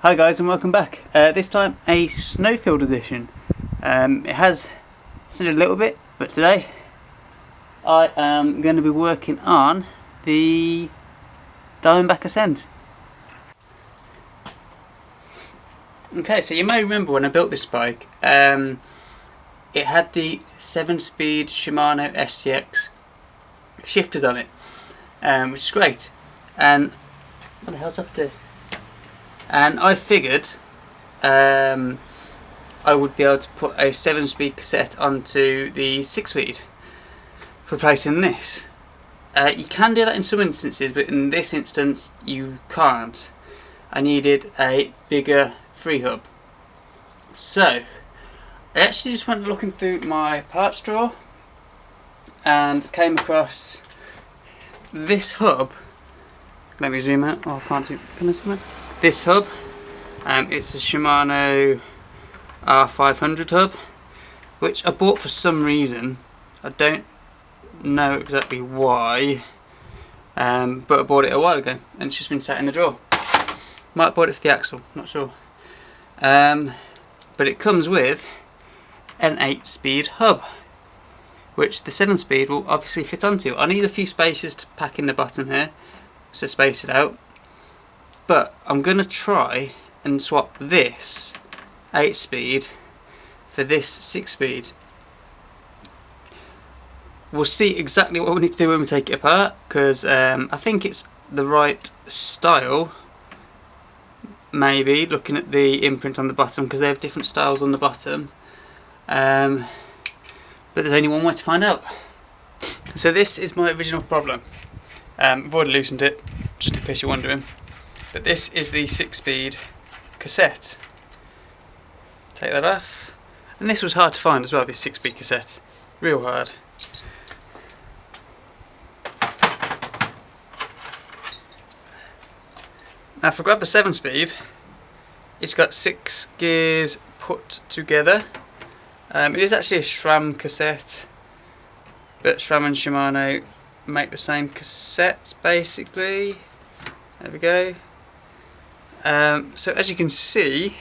Hi guys and welcome back. This time a snowfield edition. It has snowed a little bit, but today I am going to be working on the Diamondback Ascent. Okay, so you may remember when I built this bike, it had the 7-speed Shimano STX shifters on it, which is great. And what the hell's up there? And I figured I would be able to put a 7-speed cassette onto the 6-speed for replacing this. You can do that in some instances, but in this instance you can't. I needed a bigger Freehub. So I actually just went looking through my parts drawer and came across this hub. Let me zoom out. Oh, I can't zoom. Can I zoom out? This hub, it's a Shimano R500 hub, which I bought for some reason. I don't know exactly why, but I bought it a while ago and it's just been sat in the drawer. Might have bought it for the axle, not sure. But it comes with an 8-speed hub, which the 7-speed will obviously fit onto. I need a few spaces to pack in the bottom here, so space it out. But I'm going to try and swap this 8-speed for this 6-speed. We'll see exactly what we need to do when we take it apart, because I think it's the right style. Maybe looking at the imprint on the bottom, because they have different styles on the bottom. But there's only one way to find out. So this is my original problem. I've already loosened it, just in case you're wondering. But this is the 6-speed cassette. Take that off. And this was hard to find as well, this 6-speed cassette. Real hard. Now if I grab the 7-speed, it's got 6 gears put together. It is actually a SRAM cassette, but SRAM and Shimano make the same cassette basically. There we go. So as you can see,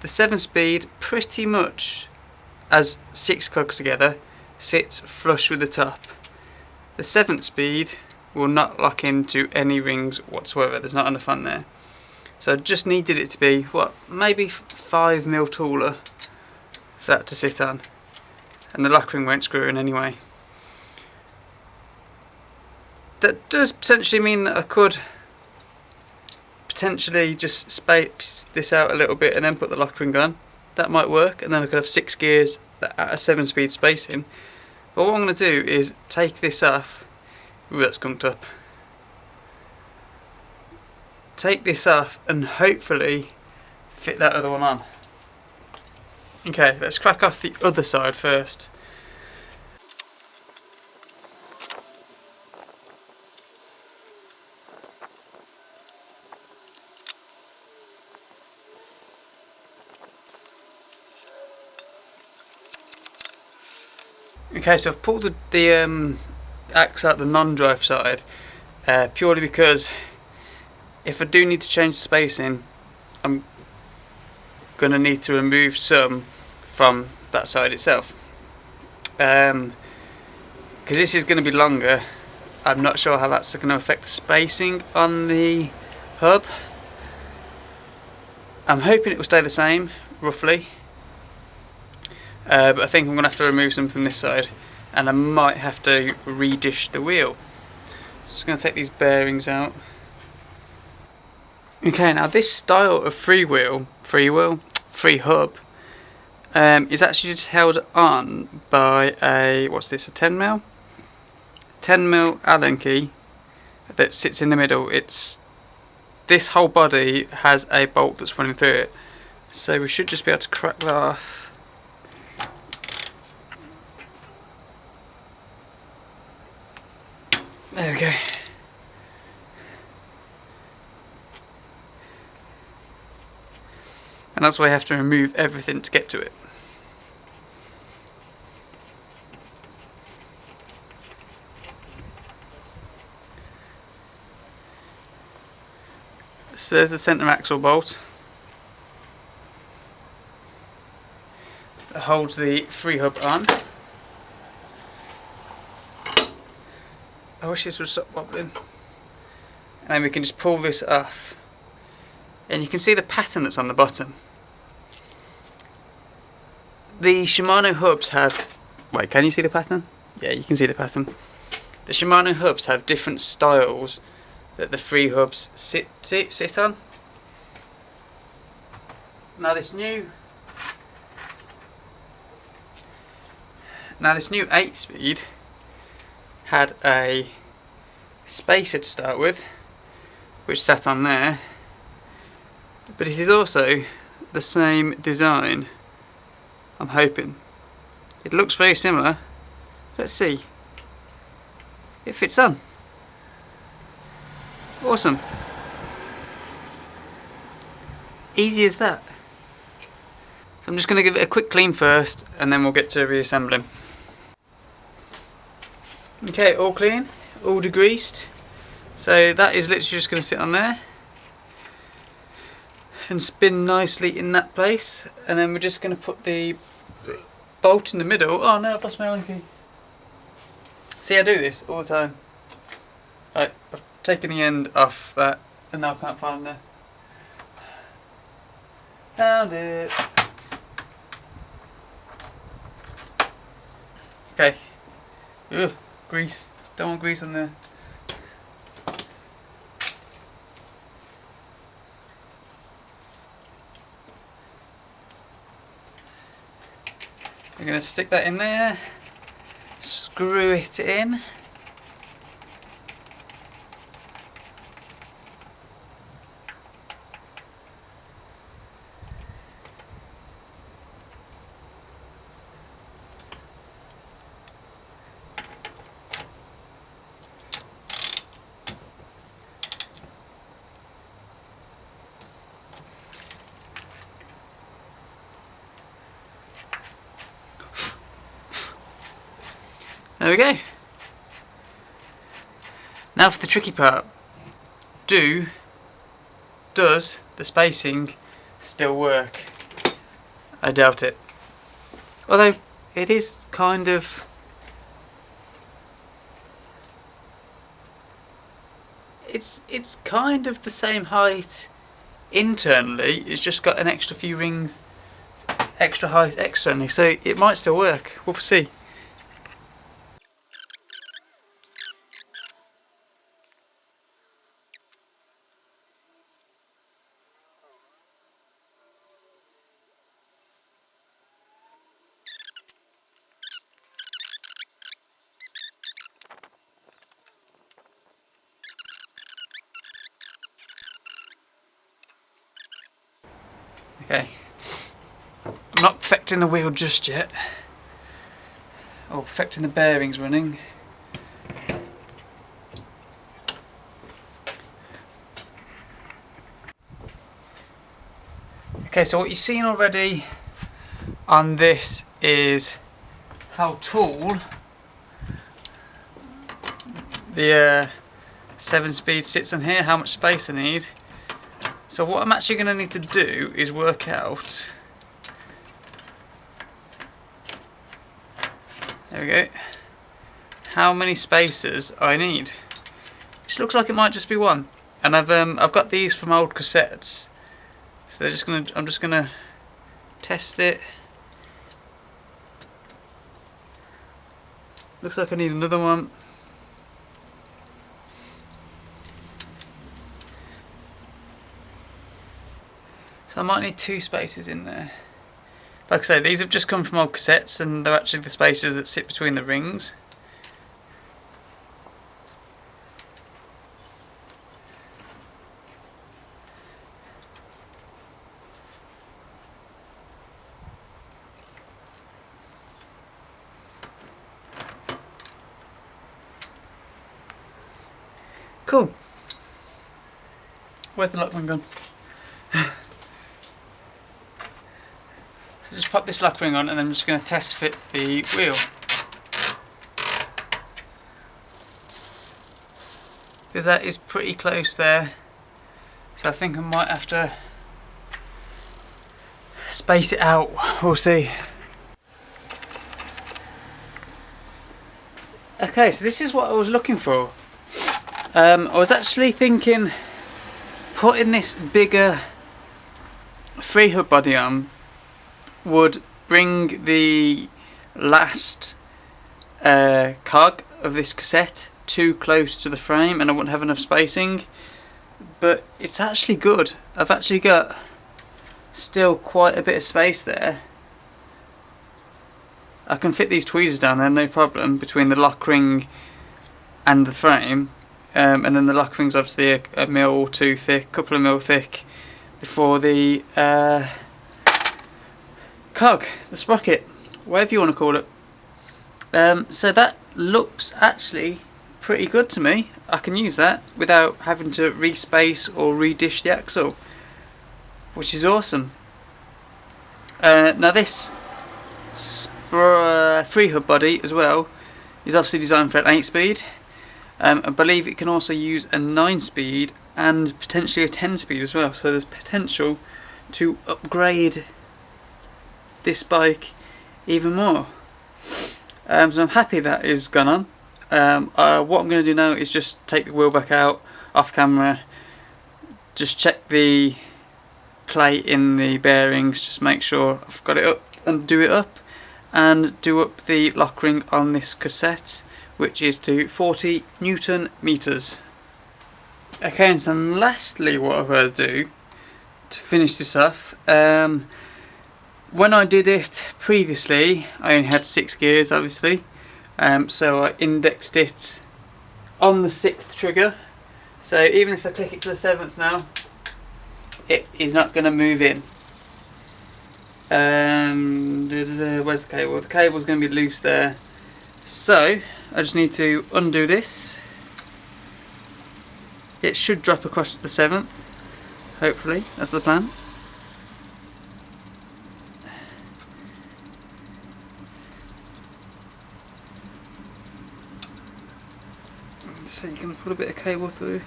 the 7-speed pretty much, as 6 cogs together, sits flush with the top. The 7-speed will not lock into any rings whatsoever. There's not enough on there. So I just needed it to be, what, maybe 5mm taller for that to sit on. And the lock ring won't screw in anyway. That does potentially mean that I could potentially just space this out a little bit and then put the lock ring on. That might work, and then I could have 6 gears at a 7-speed spacing. But what I'm going to do is take this off. Ooh, that's gunked up. Take this off and hopefully fit that other one on. Okay, let's crack off the other side first. Okay, so I've pulled the axe out the non-drive side purely because if I do need to change the spacing, I'm going to need to remove some from that side itself. Because this is going to be longer, I'm not sure how that's going to affect the spacing on the hub. I'm hoping it will stay the same, roughly. But I think I'm going to have to remove some from this side, and I might have to redish the wheel. So just going to take these bearings out. Okay, now this style of free hub is actually just held on by a, what's this, a 10mm? 10mm Allen key that sits in the middle. This whole body has a bolt that's running through it, so we should just be able to crack that off. There we go. And that's why I have to remove everything to get to it. So there's the centre axle bolt that holds the Freehub on. I wish this would stop wobbling. And then we can just pull this off. And you can see the pattern that's on the bottom. The Shimano hubs have... Wait, can you see the pattern? Yeah, you can see the pattern. The Shimano hubs have different styles that the Freehubs sit on. Now this new 8-speed had a spacer to start with, which sat on there, but it is also the same design, I'm hoping. It looks very similar. Let's see. It fits on. Awesome. Easy as that. So I'm just going to give it a quick clean first, and then we'll get to reassembling. Okay, all clean, all degreased. So that is literally just going to sit on there and spin nicely in that place, and then we're just going to put the bolt in the middle. Oh no, I've lost my Allen key. See, I do this all the time. Right, I've taken the end off that and now I can't find it. Found it. Okay. Ugh, grease. Don't want grease on there. We're going to stick that in there, screw it in. There we go. Now for the tricky part. Does the spacing still work? I doubt it. Although it is kind of... It's kind of the same height internally. It's just got an extra few rings extra height externally, so it might still work. We'll see. Okay, I'm not perfecting the wheel just yet, or perfecting the bearings running. Okay, so what you've seen already on this is how tall the 7-speed sits on here, how much space I need. So what I'm actually going to need to do is work out, there we go, how many spacers I need. Which looks like it might just be one. And I've got these from old cassettes. So I'm just gonna test it. Looks like I need another one. So I might need 2 spacers in there. Like I say, these have just come from old cassettes and they're actually the spacers that sit between the rings. Cool. Where's the lock ring gone? So just pop this lock ring on and then I'm just going to test fit the wheel. Because that is pretty close there So I think I might have to space it out, we'll see. Okay, so this is what I was looking for. I was actually thinking putting this bigger Freehub body on would bring the last cog of this cassette too close to the frame and I wouldn't have enough spacing, but it's actually good. I've actually got still quite a bit of space there. I can fit these tweezers down there no problem between the lock ring and the frame, and then the lock ring's obviously a mil or two thick, couple of mil thick before the cog, the sprocket, whatever you want to call it. So that looks actually pretty good to me. I can use that without having to respace or redish the axle, which is awesome. Now this Freehub body as well is obviously designed for an 8-speed. I believe it can also use a 9-speed and potentially a 10-speed as well, so there's potential to upgrade this bike even more. So I'm happy that is gone on. What I'm going to do now is just take the wheel back out off camera, just check the plate in the bearings, just make sure I've got it up and do it up, and do up the lock ring on this cassette, which is to 40 Newton meters. Okay, and so lastly what I'm going to do to finish this off, when I did it previously I only had 6 gears obviously, so I indexed it on the 6th trigger, so even if I click it to the 7th now, it is not going to move in. Where's the cable? The cable's going to be loose there, so I just need to undo this. It should drop across to the 7th, hopefully, that's the plan. So you're going to put a bit of cable through.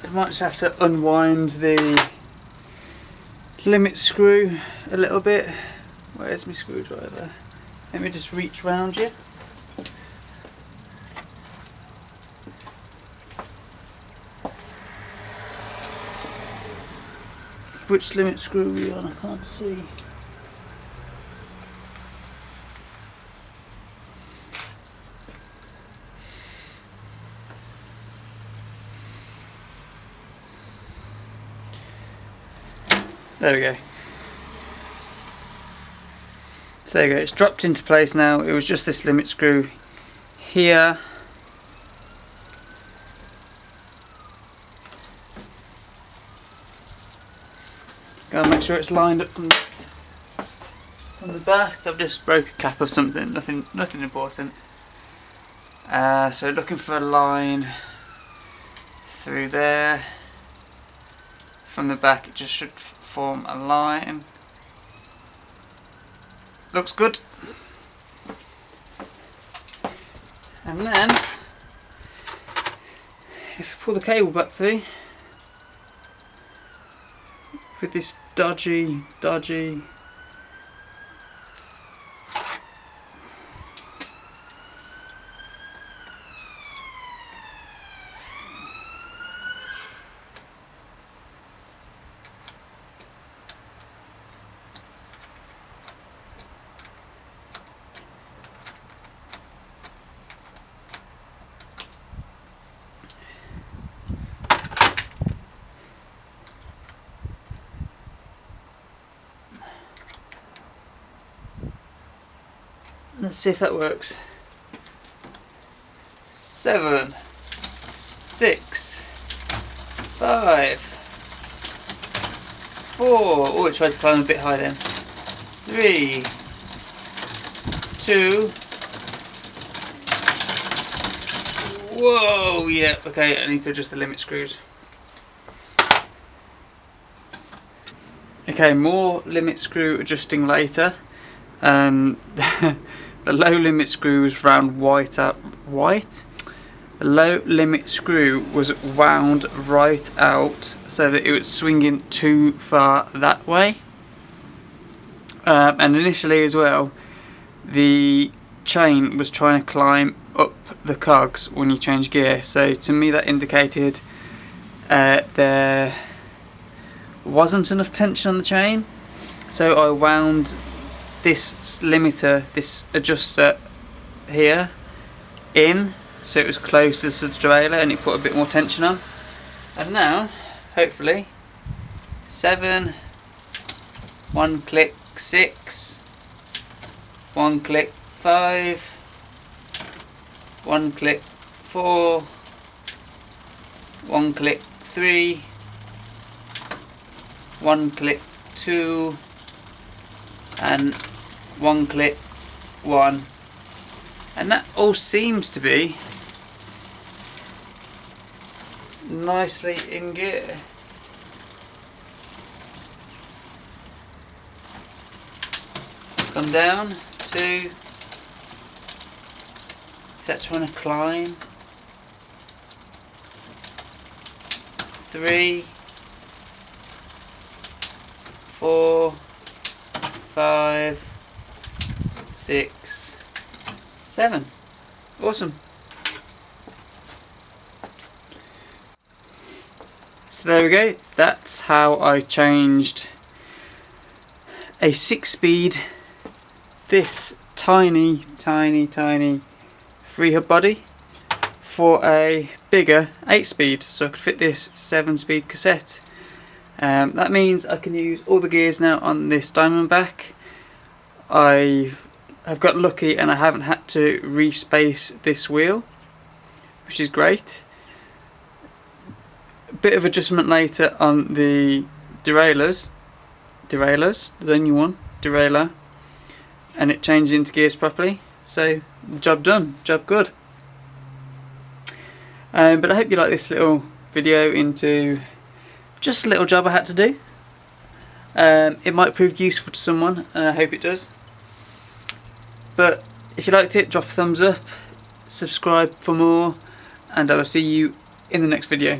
I might just have to unwind the limit screw a little bit. Where's my screwdriver? Let me just reach round you. Which limit screw are we on? I can't see. There we go. So there you go, it's dropped into place now. It was just this limit screw here. Gotta make sure it's lined up from the back. I've just broke a cap of something, nothing important. So looking for a line through there. From the back it just should form a line. Looks good. And then if you pull the cable back through with this dodgy let's see if that works. 7, 6, 5, 4. Oh, it tried to climb a bit high then. 3, 2. Whoa, yeah, okay, I need to adjust the limit screws. Okay, more limit screw adjusting later. The low limit screw was round white. The low limit screw was wound right out so that it was swinging too far that way. And initially as well, the chain was trying to climb up the cogs when you change gear. So to me that indicated there wasn't enough tension on the chain. So I wound this limiter, this adjuster here, in so it was closer to the derailleur and it put a bit more tension on. And now, hopefully, 7, 1 click 6, 1 click 5, 1 click 4, 1 click 3, 1 click 2, and 1 click 1, and that all seems to be nicely in gear. Come down to, if that's trying to climb, 3, 4, 5, 6, 7. Awesome. So there we go. That's how I changed a 6-speed, this tiny Freehub body, for a bigger 8-speed. So I could fit this 7-speed cassette. That means I can use all the gears now on this Diamondback. I have got lucky and I haven't had to respace this wheel, which is great. A bit of adjustment later on the derailleurs, there's only one derailleur, and it changes into gears properly. So job done, job good. But I hope you like this little video into just a little job I had to do. It might prove useful to someone, and I hope it does. But if you liked it, drop a thumbs up, subscribe for more, and I will see you in the next video.